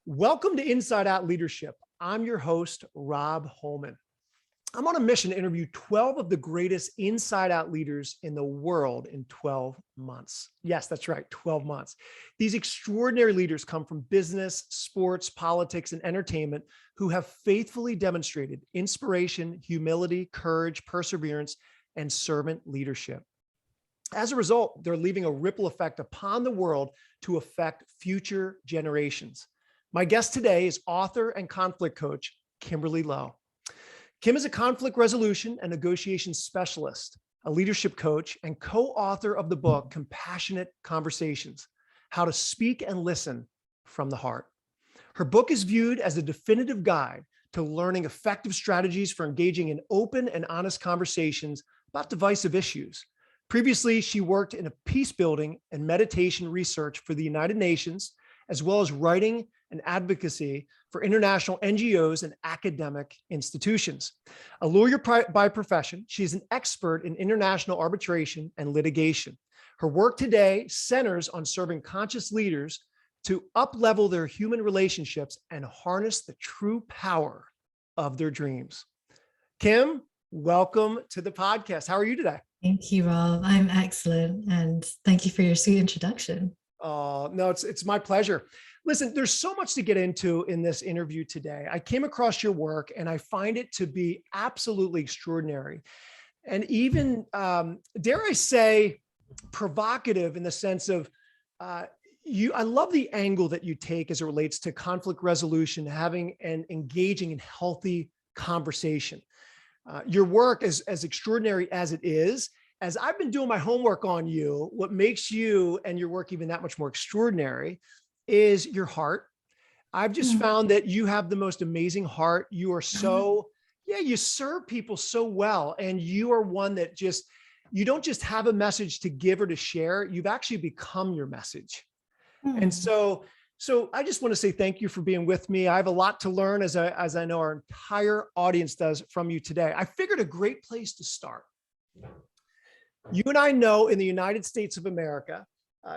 Welcome to Inside Out Leadership. I'm your host, Rob Holman. I'm on a mission to interview 12 of the greatest inside out leaders in the world in 12 months. Yes, that's right, 12 months. These extraordinary leaders come from business, sports, politics, and entertainment who have faithfully demonstrated inspiration, humility, courage, perseverance, and servant leadership. As a result, they're leaving a ripple effect upon the world to affect future generations. My guest today is author and conflict coach, Kimberly Lowe. Kim is a conflict resolution and negotiation specialist, a leadership coach, and co-author of the book, Compassionate Conversations: How to Speak and Listen from the Heart. Her book is viewed as a definitive guide to learning effective strategies for engaging in open and honest conversations about divisive issues. Previously, she worked in a peace building and meditation research for the United Nations, as well as writing and advocacy for international NGOs and academic institutions. A lawyer by profession, she is an expert in international arbitration and litigation. Her work today centers on serving conscious leaders to up-level their human relationships and harness the true power of their dreams. Kim, welcome to the podcast. How are you today? Thank you, Rob. I'm excellent. And thank you for your sweet introduction. No, it's my pleasure. Listen, there's so much to get into in this interview today. I came across your work and I find it to be absolutely extraordinary. And even, dare I say, provocative in the sense of, I love the angle that you take as it relates to conflict resolution, having and engaging in healthy conversation. Your work is as extraordinary as it is. As I've been doing my homework on you, what makes you and your work even that much more extraordinary is your heart. I've just found that you have the most amazing heart. You are so, you serve people so well. And you are one that you don't just have a message to give or to share, you've actually become your message. And so I just want to say thank you for being with me. I have a lot to learn, as I know our entire audience does, from you today. I figured a great place to start. You and I know in the United States of America,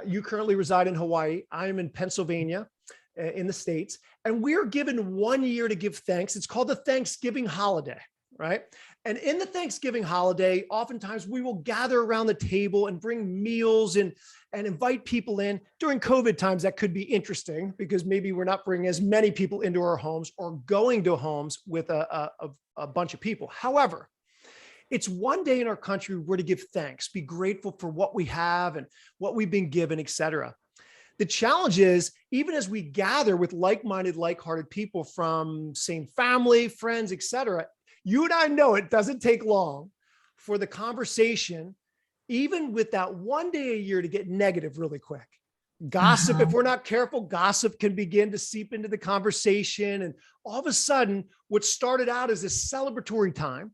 you currently reside in Hawaii. I'm in Pennsylvania, in the States, and we are given 1 year to give thanks. It's called the Thanksgiving holiday, right? And in the Thanksgiving holiday, oftentimes we will gather around the table and bring meals and invite people in. During COVID times, that could be interesting because maybe we're not bringing as many people into our homes or going to homes with a bunch of people. However, it's one day in our country where to give thanks, be grateful for what we have and what we've been given, et cetera. The challenge is, even as we gather with like-minded, like-hearted people from same family, friends, et cetera, you and I know it doesn't take long for the conversation, even with that one day a year, to get negative really quick. Gossip, if we're not careful, gossip can begin to seep into the conversation. And all of a sudden, what started out as a celebratory time,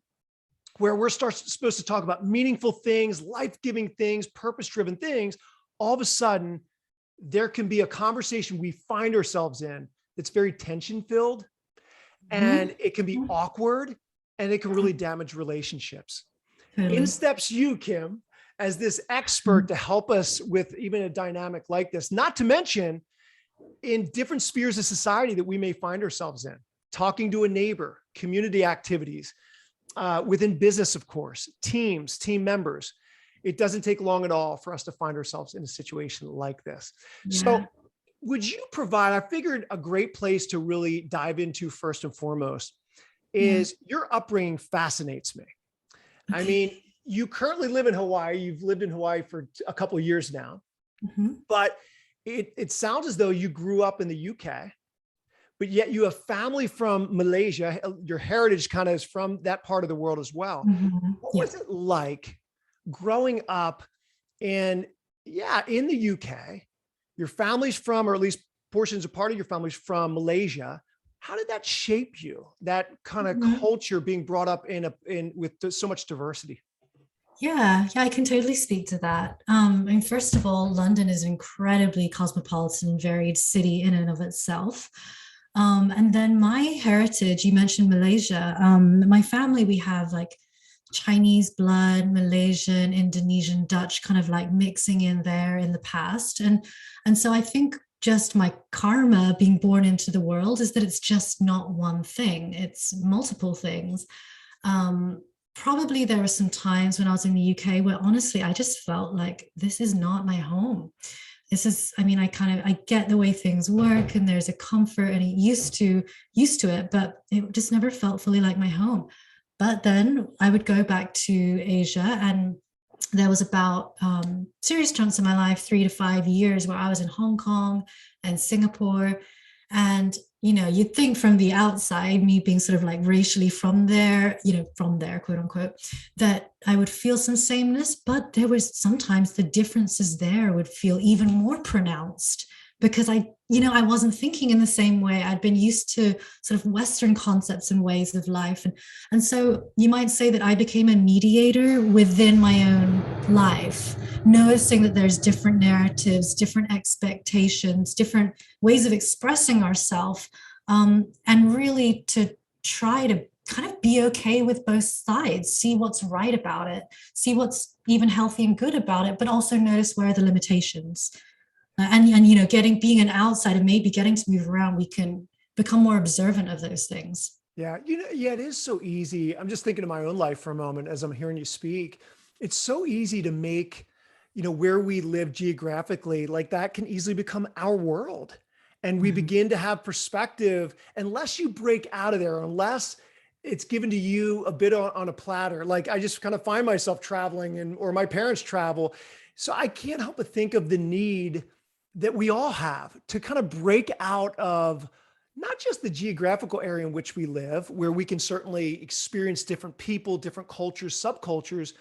where we're supposed to talk about meaningful things, life-giving things, purpose-driven things, all of a sudden, there can be a conversation we find ourselves in that's very tension-filled, and it can be awkward, and it can really damage relationships. In steps you, Kim, as this expert to help us with even a dynamic like this, not to mention in different spheres of society that we may find ourselves in, talking to a neighbor, community activities, within business, of course, teams, team members. It doesn't take long at all for us to find ourselves in a situation like this. Yeah. So would you provide, I figured a great place to really dive into first and foremost is your upbringing fascinates me. I mean, you currently live in Hawaii. You've lived in Hawaii for a couple of years now, but it sounds as though you grew up in the UK, but yet you have family from Malaysia. Your heritage kind of is from that part of the world as well. What was it like growing up in the UK? Your family's from, or at least portions of part of your family's from Malaysia. How did that shape you? That kind of culture being brought up with so much diversity? Yeah, I can totally speak to that. And first of all, London is an incredibly cosmopolitan, varied city in and of itself. And then my heritage, you mentioned Malaysia. My family, we have like Chinese blood, Malaysian, Indonesian, Dutch, kind of like mixing in there in the past. And so I think just my karma being born into the world, is that it's just not one thing, it's multiple things. Um, Probably there were some times when I was in the UK where honestly I just felt like this is not my home. This is, I mean, I get the way things work and there's a comfort and used to it, but it just never felt fully like my home. But then I would go back to Asia, and there was about serious chunks of my life, 3 to 5 years, where I was in Hong Kong and Singapore. And, you'd think from the outside, me being sort of like racially from there, quote unquote, that I would feel some sameness. But there was sometimes the differences there would feel even more pronounced because I wasn't thinking in the same way. I'd been used to sort of Western concepts and ways of life. And so you might say that I became a mediator within my own life, noticing that there's different narratives, different expectations, different ways of expressing ourselves, and really to try to kind of be okay with both sides, see what's right about it, see what's even healthy and good about it, but also notice where are the limitations. And getting being an outsider, maybe getting to move around, we can become more observant of those things. Yeah, yeah, it is so easy. I'm just thinking of my own life for a moment as I'm hearing you speak. It's so easy to make, where we live geographically, like that can easily become our world. And we Mhm. begin to have perspective unless you break out of there, unless it's given to you a bit on a platter. Like I just kind of find myself traveling or my parents travel. So I can't help but think of the need that we all have to kind of break out of not just the geographical area in which we live, where we can certainly experience different people, different cultures, subcultures,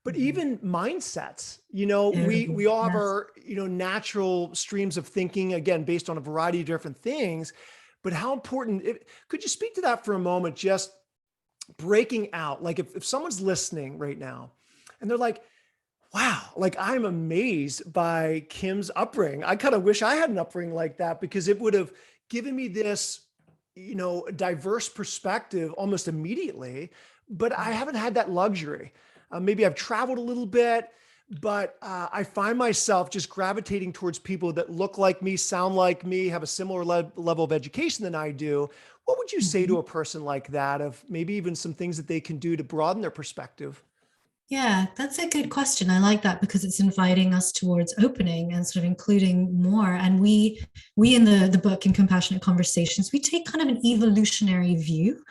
but Mhm. even mindsets. We Totally. all have Yes. our, natural streams of thinking, again, based on a variety of different things. But how important, could you speak to that for a moment? Just breaking out, like if someone's listening right now and they're like, wow, like I'm amazed by Kim's upbringing. I kind of wish I had an upbringing like that because it would have given me this, diverse perspective almost immediately. But I haven't had that luxury. Maybe I've traveled a little bit, but I find myself just gravitating towards people that look like me, sound like me, have a similar level of education than I do. What would you say to Mhm. a person like that, of maybe even some things that they can do to broaden their perspective? Yeah, that's a good question. I like that because it's inviting us towards opening and sort of including more. And we in the book in Compassionate Conversations, we take kind of an evolutionary view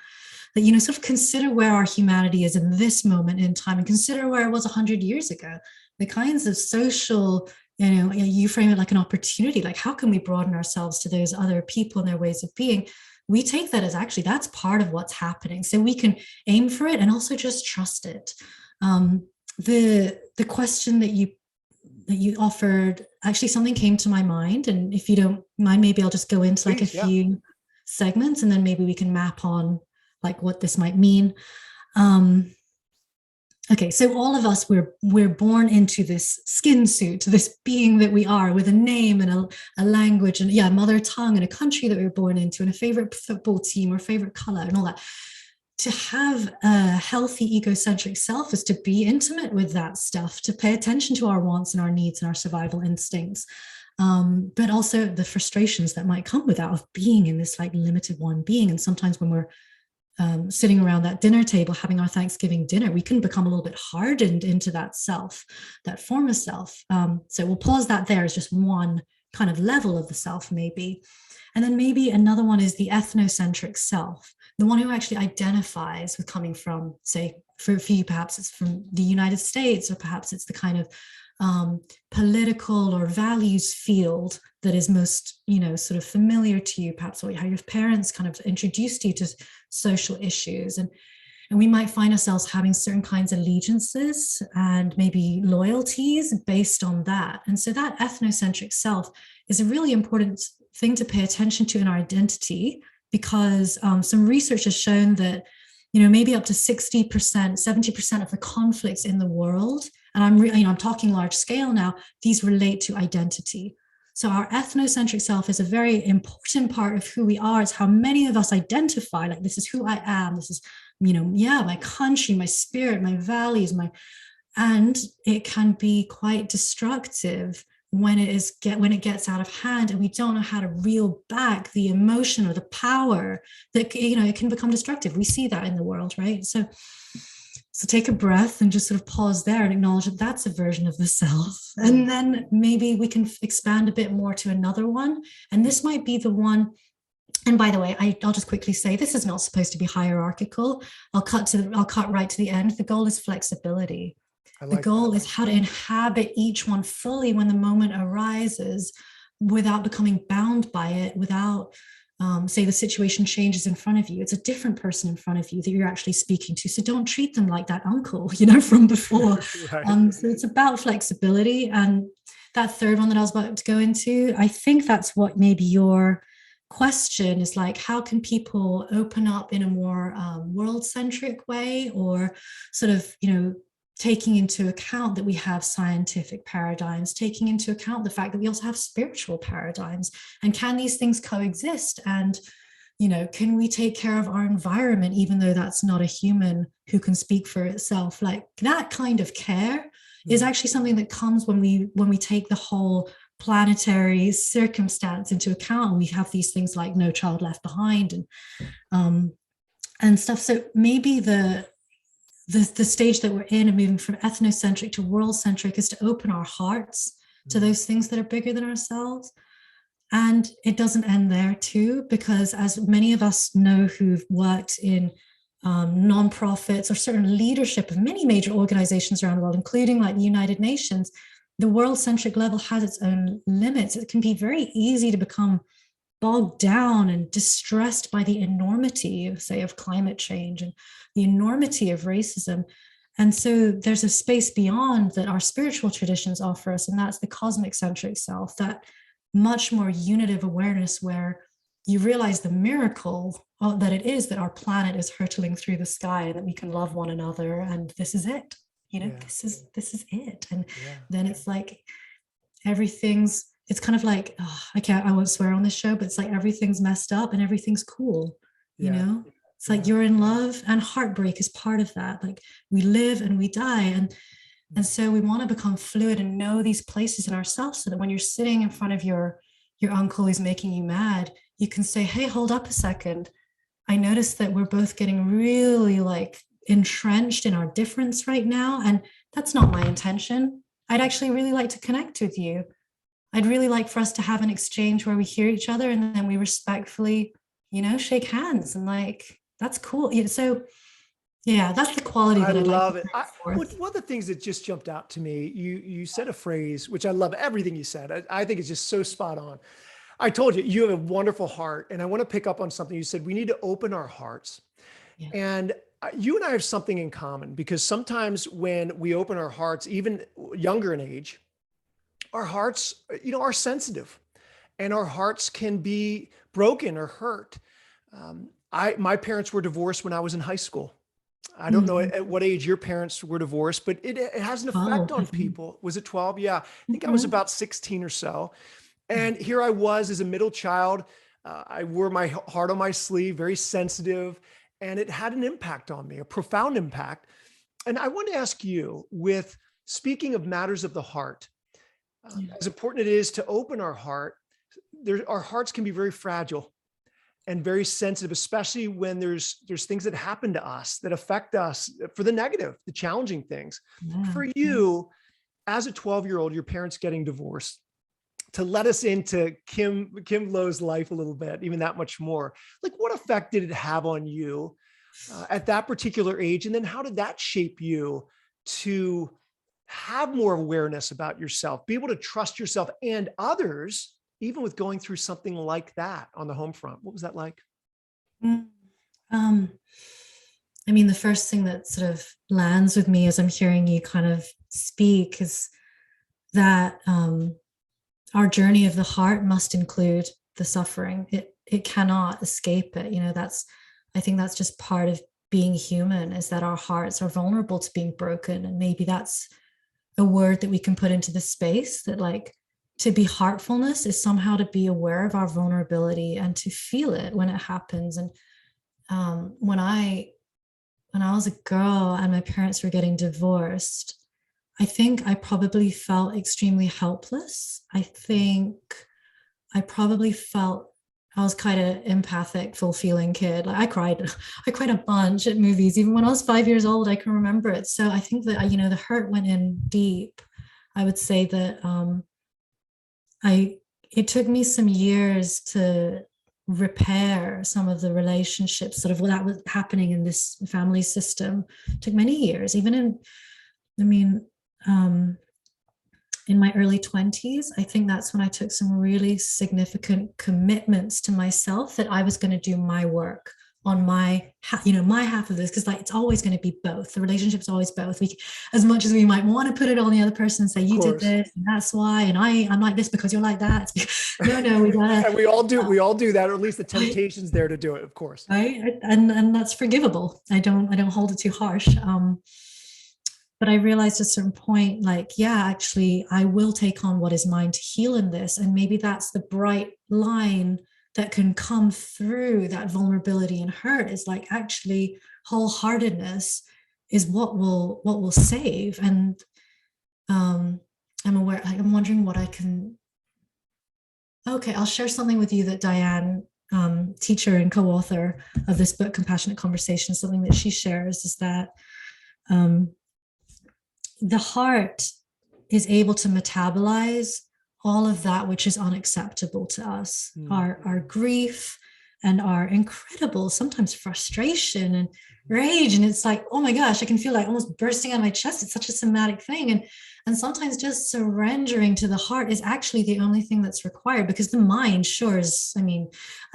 that, sort of consider where our humanity is in this moment in time and consider where it was 100 years ago. The kinds of social, you frame it like an opportunity, like how can we broaden ourselves to those other people and their ways of being? We take that as actually that's part of what's happening. So we can aim for it and also just trust it. Um, the question that you offered, actually something came to my mind, and if you don't mind, maybe I'll just go into like a Please, yeah. few segments and then maybe we can map on like what this might mean. Um, okay, so all of us, we're born into this skin suit, this being that we are, with a name and a language and yeah, mother tongue and a country that we were born into and a favorite football team or favorite color and all that. To have a healthy egocentric self is to be intimate with that stuff, to pay attention to our wants and our needs and our survival instincts, but also the frustrations that might come with that of being in this like limited one being. And sometimes when we're sitting around that dinner table having our Thanksgiving dinner, we can become a little bit hardened into that self, that form of self. So we'll pause that there as just one kind of level of the self, maybe. And then maybe another one is the ethnocentric self, the one who actually identifies with coming from, say, for you, perhaps it's from the United States, or perhaps it's the kind of political or values field that is most, sort of familiar to you, perhaps how your parents kind of introduced you to social issues. And we might find ourselves having certain kinds of allegiances and maybe loyalties based on that. And so that ethnocentric self is a really important thing to pay attention to in our identity, because some research has shown that maybe up to 60%, 70% of the conflicts in the world, and I'm talking large scale now, these relate to identity. So our ethnocentric self is a very important part of who we are. It's how many of us identify, like, this is who I am, this is, yeah, my country, my spirit, my values, and it can be quite destructive when it gets out of hand and we don't know how to reel back the emotion or the power that, it can become destructive. We see that in the world, right? So take a breath and just sort of pause there and acknowledge that that's a version of the self. And then maybe we can expand a bit more to another one. And this might be the one. And by the way, I'll just quickly say, this is not supposed to be hierarchical. I'll cut right to the end. The goal is flexibility. The goal is how to inhabit each one fully when the moment arises, without becoming bound by it, without, say the situation changes in front of you. It's a different person in front of you that you're actually speaking to. So don't treat them like that uncle, from before. Right. So it's about flexibility. And that third one that I was about to go into, I think that's what maybe your question is like, how can people open up in a more world-centric way, or sort of, taking into account that we have scientific paradigms, taking into account the fact that we also have spiritual paradigms, and can these things coexist? And, can we take care of our environment, even though that's not a human who can speak for itself? Like, that kind of care is actually something that comes when we take the whole planetary circumstance into account, and we have these things like No Child Left Behind and stuff. So maybe the stage that we're in and moving from ethnocentric to world-centric is to open our hearts to those things that are bigger than ourselves. And it doesn't end there too, because as many of us know who've worked in nonprofits or certain leadership of many major organizations around the world, including like the United Nations, the world-centric level has its own limits. It can be very easy to become bogged down and distressed by the enormity of, say, of climate change and the enormity of racism. And so there's a space beyond that our spiritual traditions offer us, and that's the cosmic centric self, that much more unitive awareness where you realize the miracle that it is that our planet is hurtling through the sky, and that we can love one another, and this is it. This is it. And then it's like it's kind of like, I won't swear on this show, but it's like everything's messed up and everything's cool. It's like you're in love, and heartbreak is part of that. Like, we live and we die, and so we want to become fluid and know these places in ourselves, so that when you're sitting in front of your uncle who's making you mad, you can say, hey, hold up a second. I noticed that we're both getting really like entrenched in our difference right now, and that's not my intention. I'd actually really like to connect with you. I'd really like for us to have an exchange where we hear each other and then we respectfully, shake hands, and like, that's cool. So yeah, that's the quality that I I'd like love to it. bring forth. One of the things that just jumped out to me, you said a phrase, which I love everything you said. I think it's just so spot on. I told you, you have a wonderful heart. And I want to pick up on something you said. We need to open our hearts. Yeah. And you and I have something in common, because sometimes when we open our hearts, even younger in age, our hearts, are sensitive, and our hearts can be broken or hurt. My parents were divorced when I was in high school. I don't know at what age your parents were divorced, but it has an effect 12, I on think. people. Was it 12? Yeah. I think I was about 16 or so. And here I was as a middle child. I wore my heart on my sleeve, very sensitive, and it had an impact on me, a profound impact. And I want to ask you, with speaking of matters of the heart, as important it is to open our heart, our hearts can be very fragile and very sensitive, especially when there's things that happen to us that affect us for the negative, the challenging things. For you, as a 12-year-old, your parents getting divorced, to let us into Kim Lowe's life a little bit, even that much more, like, what effect did it have on you at that particular age? And then how did that shape you to have more awareness about yourself, be able to trust yourself and others, even with going through something like that on the home front? What was that like? Um, I mean, the first thing that sort of lands with me as I'm hearing you kind of speak is that our journey of the heart must include the suffering. It cannot escape it. I think that's just part of being human, is that our hearts are vulnerable to being broken. And maybe that's a word that we can put into the space, that like, to be heartfulness is somehow to be aware of our vulnerability and to feel it when it happens. And when I was a girl and my parents were getting divorced, I think I probably felt extremely helpless. I think I probably felt I was kind of empathic, full feeling kid. Like I cried, I cried a bunch at movies. Even when I was 5 years old, I can remember it. So I think that, the hurt went in deep. I would say that it took me some years to repair some of the relationships, sort of what that was happening in this family system. It took many years, even I mean, um, in my early 20s, I think that's when I took some really significant commitments to myself that I was going to do my work on my half of this, because like it's always going to be both. The relationship's always both. We, as much as we might want to put it on the other person and say Of you did course. this and that's why, and I'm like this because you're like that. No, we gotta, And we all do that, or at least the temptation's there to do it, of course. right, and that's forgivable. I don't hold it too harsh. But I realized at a certain point, like, yeah, actually, I will take on what is mine to heal in this. And maybe that's the bright line that can come through that vulnerability and hurt, is like actually wholeheartedness is what will save. And I'm wondering what I can. Okay, I'll share something with you that Diane, teacher and co-author of this book, Compassionate Conversation, something that she shares is that um, the heart is able to metabolize all of that which is unacceptable to us, our grief and our incredible, sometimes frustration and rage. And it's like, oh my gosh, I can feel like almost bursting out of my chest. It's such a somatic thing. And sometimes just surrendering to the heart is actually the only thing that's required, because the mind, sure, is,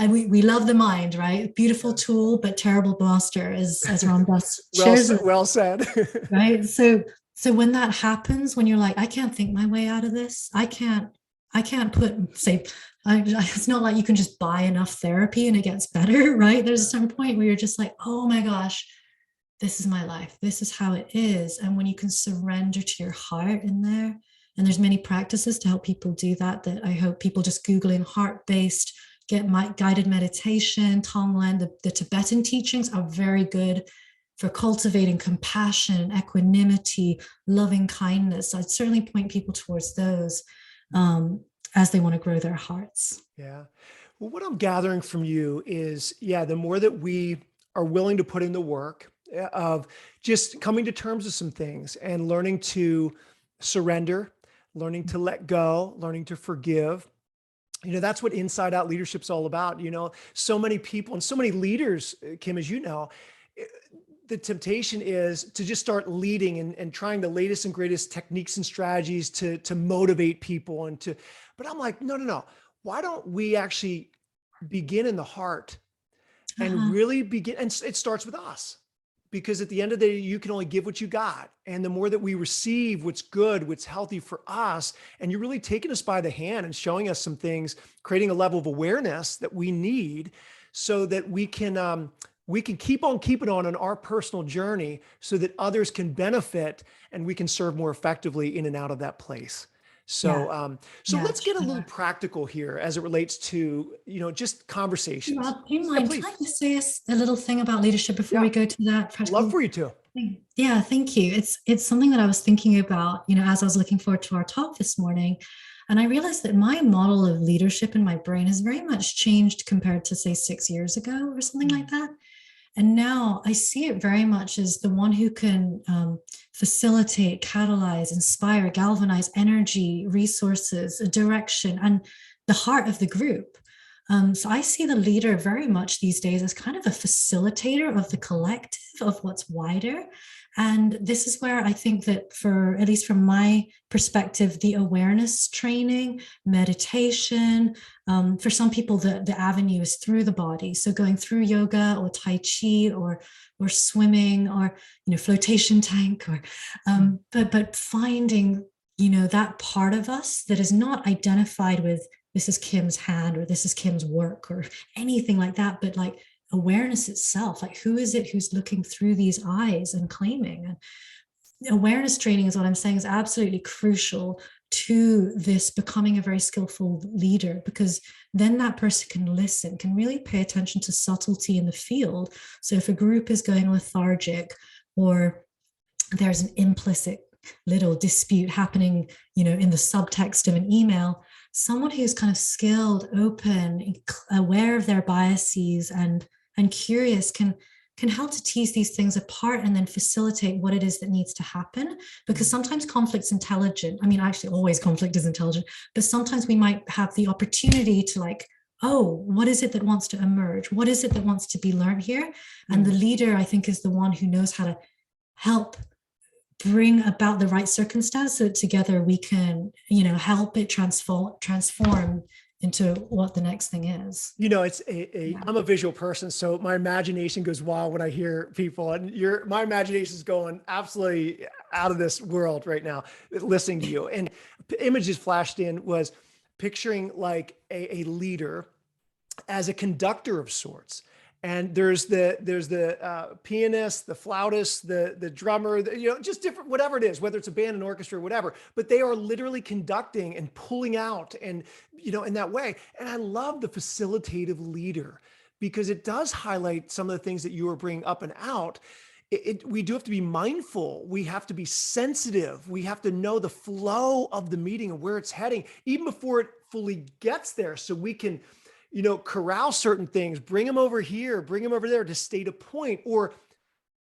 we love the mind, right? Beautiful tool, but terrible master, as Ram Dass shares. Well said. Right. So when that happens, when you're like, I can't think my way out of this, I can't it's not like you can just buy enough therapy and it gets better, right? There's a certain point where you're just like, oh my gosh, this is my life. This is how it is. And when you can surrender to your heart in there, and there's many practices to help people do that I hope people just Googling heart-based, get my guided meditation, Tonglen, the Tibetan teachings are very good for cultivating compassion, equanimity, loving kindness. I'd certainly point people towards those as they want to grow their hearts. Yeah. Well, what I'm gathering from you is, the more that we are willing to put in the work of just coming to terms with some things and learning to surrender, learning to let go, learning to forgive, that's what inside out leadership's all about. So many people and so many leaders, Kim, as you know, the temptation is to just start leading and trying the latest and greatest techniques and strategies to motivate people but I'm like, no. Why don't we actually begin in the heart and really begin? And it starts with us, because at the end of the day, you can only give what you got. And the more that we receive what's good, what's healthy for us, and you're really taking us by the hand and showing us some things, creating a level of awareness that we need so that we can keep on keeping on our personal journey so that others can benefit and we can serve more effectively in and out of that place. So, let's get a little practical here as it relates to, just conversations. Rob, do you mind? Please. Can I just say a little thing about leadership before we go to that practical? Love for you to. Yeah, thank you. It's something that I was thinking about, as I was looking forward to our talk this morning. And I realized that my model of leadership in my brain has very much changed compared to, say, 6 years ago or something like that. And now I see it very much as the one who can facilitate, catalyze, inspire, galvanize energy, resources, a direction, and the heart of the group. So I see the leader very much these days as kind of a facilitator of the collective, of what's wider. And this is where I think that, for at least from my perspective, the awareness training, meditation, for some people, the avenue is through the body. So going through yoga or Tai Chi or swimming or, flotation tank but finding, that part of us that is not identified with this is Kim's hand or this is Kim's work or anything like that, but like awareness itself, like who is it who's looking through these eyes and claiming. And awareness training is what I'm saying is absolutely crucial to this becoming a very skillful leader, because then that person can listen, can really pay attention to subtlety in the field. So if a group is going lethargic or there's an implicit little dispute happening, in the subtext of an email, someone who's kind of skilled, open, aware of their biases, and curious can help to tease these things apart and then facilitate what it is that needs to happen. Because sometimes conflict's intelligent. I mean, actually, always conflict is intelligent, but sometimes we might have the opportunity to like, oh, what is it that wants to emerge? What is it that wants to be learned here? And the leader, I think, is the one who knows how to help bring about the right circumstance so that together we can, help it transform into what the next thing is. I'm a visual person, so my imagination goes wild when I hear people, and my imagination is going absolutely out of this world right now, listening to you. And images flashed in was picturing like a leader as a conductor of sorts. And there's the pianist, the flautist, the drummer, just different, whatever it is, whether it's a band, an orchestra, whatever, but they are literally conducting and pulling out and, in that way. And I love the facilitative leader because it does highlight some of the things that you were bringing up and out. We do have to be mindful. We have to be sensitive. We have to know the flow of the meeting and where it's heading, even before it fully gets there. So we can, corral certain things, bring them over here, bring them over there to state a point, or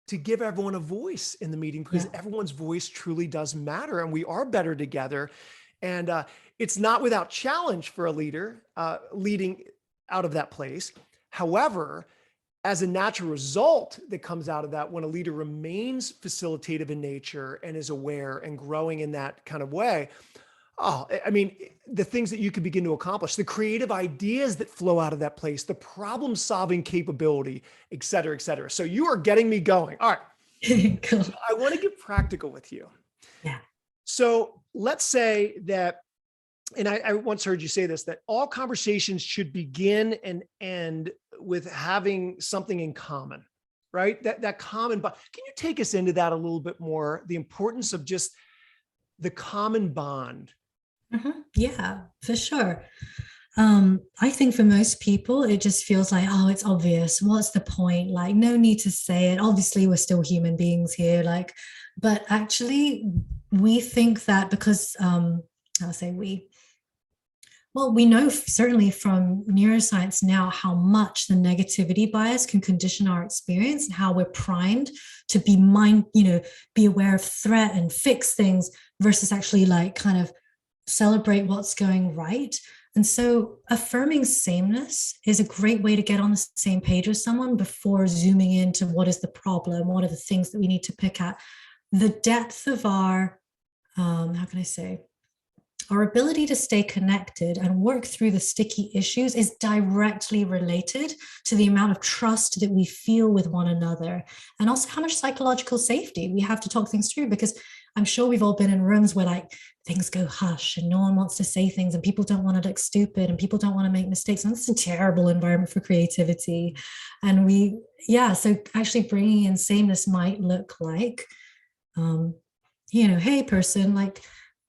to give everyone a voice in the meeting, because everyone's voice truly does matter and we are better together. And it's not without challenge for a leader leading out of that place. However, as a natural result that comes out of that, when a leader remains facilitative in nature and is aware and growing in that kind of way, the things that you can begin to accomplish, the creative ideas that flow out of that place, the problem solving capability, et cetera, et cetera. So you are getting me going. All right. Cool. So I want to get practical with you. Yeah. So let's say that, and I once heard you say this, that all conversations should begin and end with having something in common, right? That common, but can you take us into that a little bit more? The importance of just the common bond. Yeah, for sure. I think for most people, it just feels like, oh, it's obvious. What's the point? Like, no need to say it. Obviously, we're still human beings here. Like, but actually, we think that because, I'll say we. Well, we know certainly from neuroscience now how much the negativity bias can condition our experience and how we're primed to be be aware of threat and fix things versus actually like kind of celebrate what's going right. And so affirming sameness is a great way to get on the same page with someone before zooming into what is the problem, what are the things that we need to pick at. The depth of our, how can I say, our ability to stay connected and work through the sticky issues is directly related to the amount of trust that we feel with one another, and also how much psychological safety we have to talk things through. Because I'm sure we've all been in rooms where like things go hush and no one wants to say things and people don't want to look stupid and people don't want to make mistakes. And it's a terrible environment for creativity. And so actually bringing in sameness might look like, hey person, like,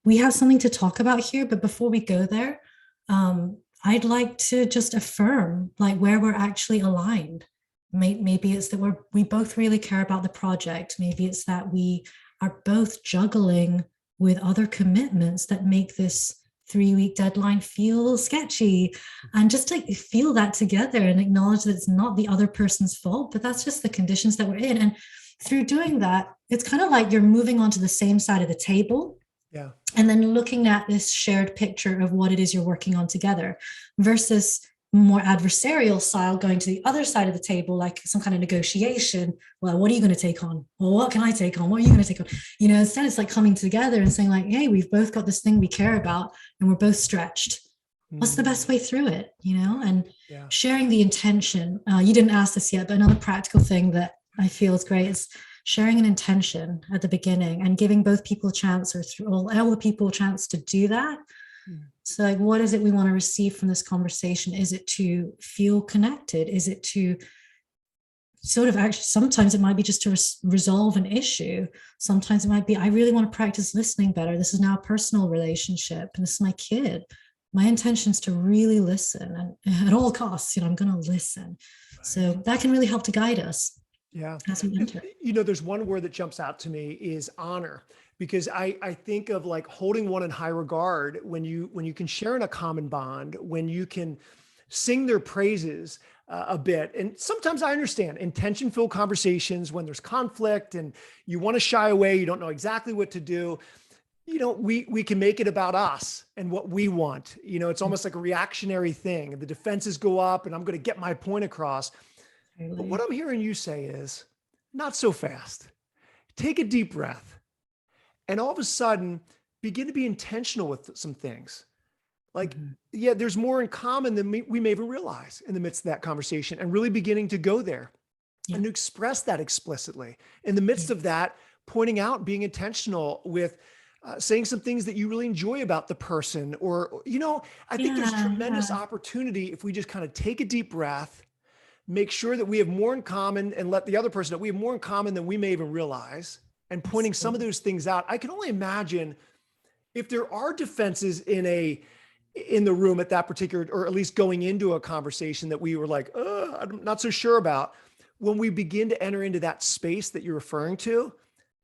we have something to talk about here, but before we go there, I'd like to just affirm like where we're actually aligned. Maybe it's that we both really care about the project. Maybe it's that we are both juggling with other commitments that make this 3-week deadline feel sketchy, and just like feel that together and acknowledge that it's not the other person's fault, but that's just the conditions that we're in. And through doing that, it's kind of like you're moving onto the same side of the table. Yeah. And then looking at this shared picture of what it is you're working on together versus more adversarial style, going to the other side of the table, like some kind of negotiation. Well, what are you going to take on? Well, what can I take on? What are you going to take on? Instead it's like coming together and saying like, hey, we've both got this thing we care about and we're both stretched. What's the best way through it? And sharing the intention. You didn't ask this yet, but another practical thing that I feel is great is sharing an intention at the beginning and giving both people a chance, or all the people a chance to do that. So like, what is it we want to receive from this conversation? Is it to feel connected? Is it to sort of actually, sometimes it might be just to resolve an issue. Sometimes it might be, I really want to practice listening better. This is now a personal relationship and this is my kid. My intention is to really listen, and at all costs, I'm going to listen. So that can really help to guide us. Yeah. As we enter. There's one word that jumps out to me is honor. because I think of like holding one in high regard when you can share in a common bond, when you can sing their praises a bit. And sometimes I understand intention filled conversations when there's conflict and you want to shy away, you don't know exactly what to do. We can make it about us and what we want. It's almost like a reactionary thing. The defenses go up and I'm going to get my point across. But what Totally. I'm hearing you say is not so fast. Take a deep breath and all of a sudden begin to be intentional with some things. Like, Mhm. yeah, there's more in common than we may even realize in the midst of that conversation, and really beginning to go there Yeah. and to express that explicitly. In the midst of Yes. that, pointing out, being intentional with saying some things that you really enjoy about the person. I think there's Yeah. tremendous Yeah. opportunity if we just kind of take a deep breath, make sure that we have more in common, and let the other person know we have more in common than we may even realize, and pointing some of Absolutely. those things out. I can only imagine if there are defenses in the room at that particular, or at least going into a conversation that we were like, I'm not so sure about. When we begin to enter into that space that you're referring to,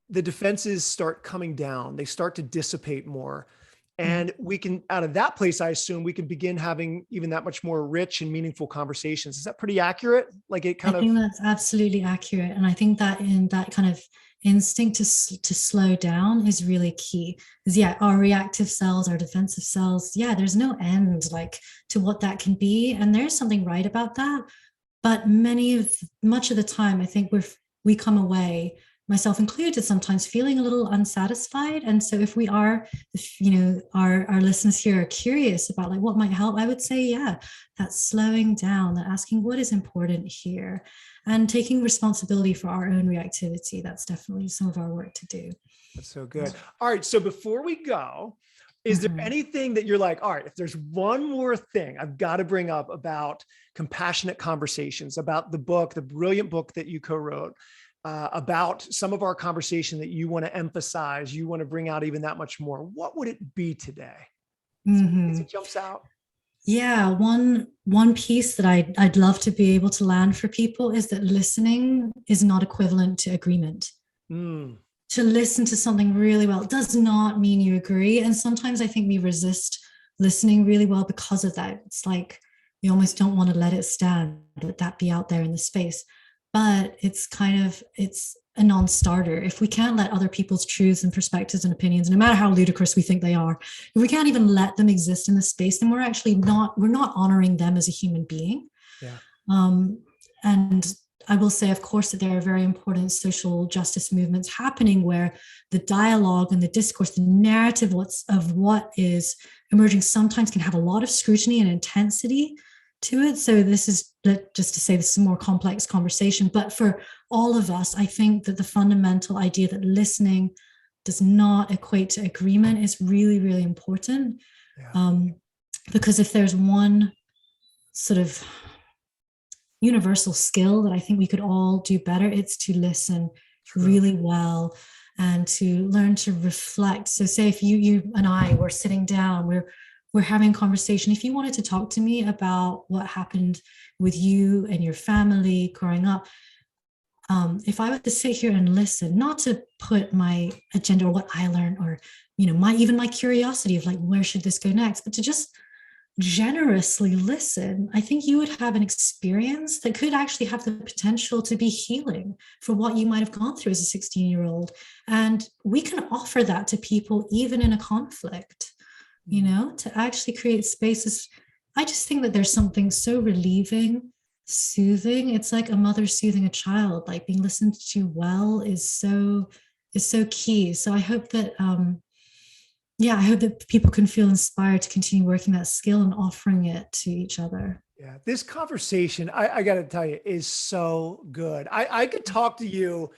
the defenses start coming down. They start to dissipate more. Mhm. And we can, out of that place, I assume we can begin having even that much more rich and meaningful conversations. Is that pretty accurate? Like it I kind of, think that's absolutely accurate. And I think that in that kind of instinct to slow down is really key. Because yeah, our reactive cells, our defensive cells, yeah, there's no end like to what that can be. And there's something right about that. But much of the time, I think we come away, myself included, sometimes feeling a little unsatisfied. And so if our listeners here are curious about like what might help, I would say, yeah, that slowing down, that asking what is important here, and taking responsibility for our own reactivity. That's definitely some of our work to do. that's so good. All right. So before we go, is there Mhm. anything that you're like, all right, if there's one more thing I've got to bring up about compassionate conversations, about the book, the brilliant book that you co-wrote, about some of our conversation that you want to emphasize, you want to bring out even that much more, what would it be today? Some things Mhm. that jumps out. Yeah, one piece that I'd love to be able to land for people is that listening is not equivalent to agreement. Mm, To listen to something really well does not mean you agree, and sometimes I think we resist listening really well because of that. It's like we almost don't want to let it stand, let that be out there in the space. But it's a non-starter if we can't let other people's truths and perspectives and opinions, no matter how ludicrous we think they are, if we can't even let them exist in the space, then we're not honoring them as a human being. yeah. um, and I will say, of course, that there are very important social justice movements happening where the dialogue and the discourse, the narrative of what is emerging sometimes can have a lot of scrutiny and intensity to it. So this is just to say this is a more complex conversation. But for all of us, I think that the fundamental idea that listening does not equate to agreement is really, really important. Yeah. Um, because if there's one sort of universal skill that I think we could all do better, it's to listen True. really well and to learn to reflect. So say if you and I were sitting down, we're having a conversation. If you wanted to talk to me about what happened with you and your family growing up, if I were to sit here and listen, not to put my agenda or what I learned or my curiosity of like where should this go next, but to just generously listen, I think you would have an experience that could actually have the potential to be healing for what you might have gone through as a 16-year-old. And we can offer that to people even in a conflict, Mm. to actually create spaces. I just think that there's something so relieving, soothing. It's like a mother soothing a child, like being listened to well is so key. So I hope that people can feel inspired to continue working that skill and offering it to each other. Yeah, this conversation, I got to tell you, is so good. I could talk to you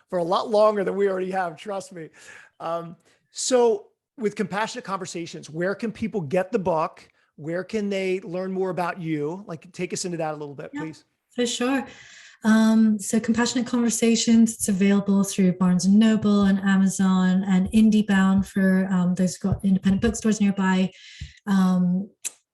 for a lot longer than we already have. Trust me. Um, so, with Compassionate Conversations, where can people get the book? Where can they learn more about you? Like, take us into that a little bit, Yeah, please. for sure. So Compassionate Conversations, it's available through Barnes and Noble and Amazon and IndieBound for those who've got independent bookstores nearby. Um,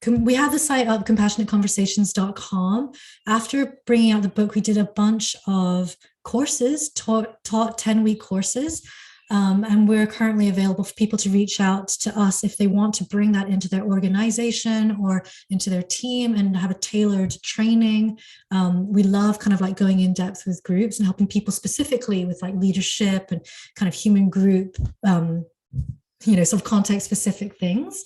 we have the site up, compassionateconversations.com. After bringing out the book, we did a bunch of courses, taught 10-week courses And we're currently available for people to reach out to us if they want to bring that into their organization or into their team and have a tailored training. We love kind of like going in depth with groups and helping people specifically with like leadership and kind of human group, sort of context specific things.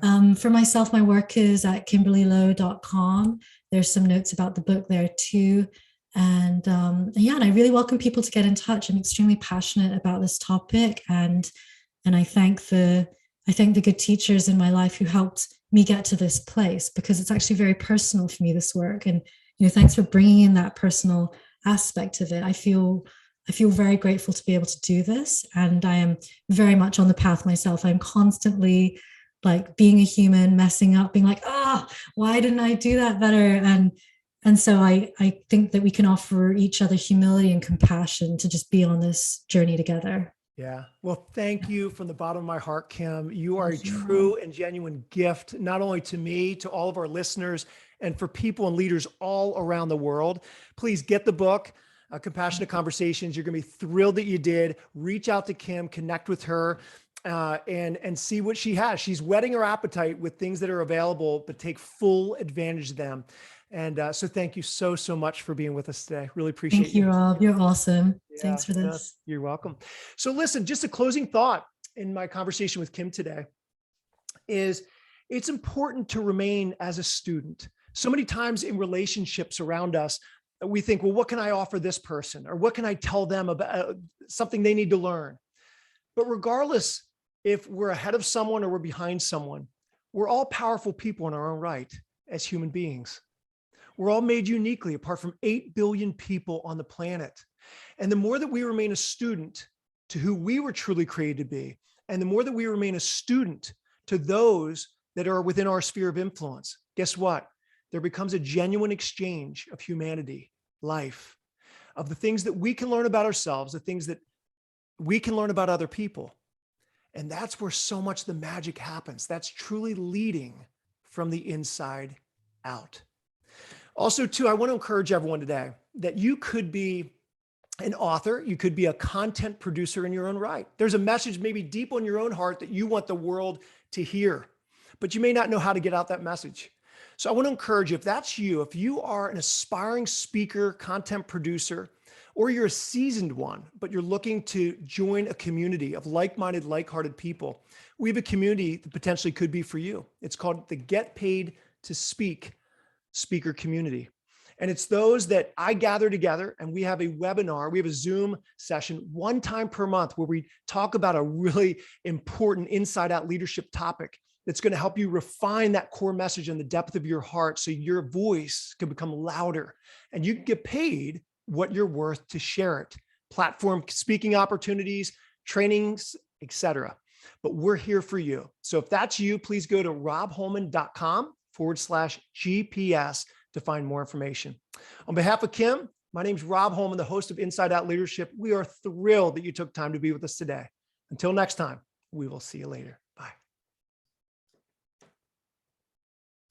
For myself, my work is at kimberlylow.com. There's some notes about the book there too. And and I really welcome people to get in touch. I'm extremely passionate about this topic, and I thank the good teachers in my life who helped me get to this place, because it's actually very personal for me, this work. And thanks for bringing in that personal aspect of it. I feel very grateful to be able to do this, and I am very much on the path myself. I'm constantly like being a human, messing up, being like, why didn't I do that better? And so I think that we can offer each other humility and compassion to just be on this journey together. Yeah. Well, thank you from the bottom of my heart, Kim. You are a true and genuine gift, not only to me, to all of our listeners, and for people and leaders all around the world. Please get the book, Compassionate Conversations. You're going to be thrilled that you did. Reach out to Kim, connect with her, and see what she has. She's whetting her appetite with things that are available, but take full advantage of them. And so thank you so much for being with us today. Really appreciate Thank you, Rob. You're awesome. Thanks for this. You're welcome. So listen, just a closing thought in my conversation with Kim today is it's important to remain as a student. So many times in relationships around us, we think, well, what can I offer this person? Or what can I tell them about something they need to learn? But regardless if we're ahead of someone or we're behind someone, we're all powerful people in our own right as human beings. We're all made uniquely, apart from 8 billion people on the planet. And the more that we remain a student to who we were truly created to be, and the more that we remain a student to those that are within our sphere of influence, guess what? There becomes a genuine exchange of humanity, life, of the things that we can learn about ourselves, the things that we can learn about other people. And that's where so much of the magic happens. That's truly leading from the inside out. Also, too, I want to encourage everyone today that you could be an author, you could be a content producer in your own right. There's a message maybe deep on your own heart that you want the world to hear, but you may not know how to get out that message. So I want to encourage you, if that's you, if you are an aspiring speaker, content producer, or you're a seasoned one, but you're looking to join a community of like-minded, like-hearted people, we have a community that potentially could be for you. It's called the Get Paid to Speak Speaker Community. And it's those that I gather together, and we have a webinar, we have a Zoom session one time per month where we talk about a really important inside out leadership topic that's going to help you refine that core message in the depth of your heart so your voice can become louder and you can get paid what you're worth to share it. Platform speaking opportunities, trainings, etc. But we're here for you. So if that's you, please go to robholman.com/GPS to find more information. On behalf of Kim, my name's Rob Holman, the host of Inside Out Leadership. We are thrilled that you took time to be with us today. Until next time, we will see you later.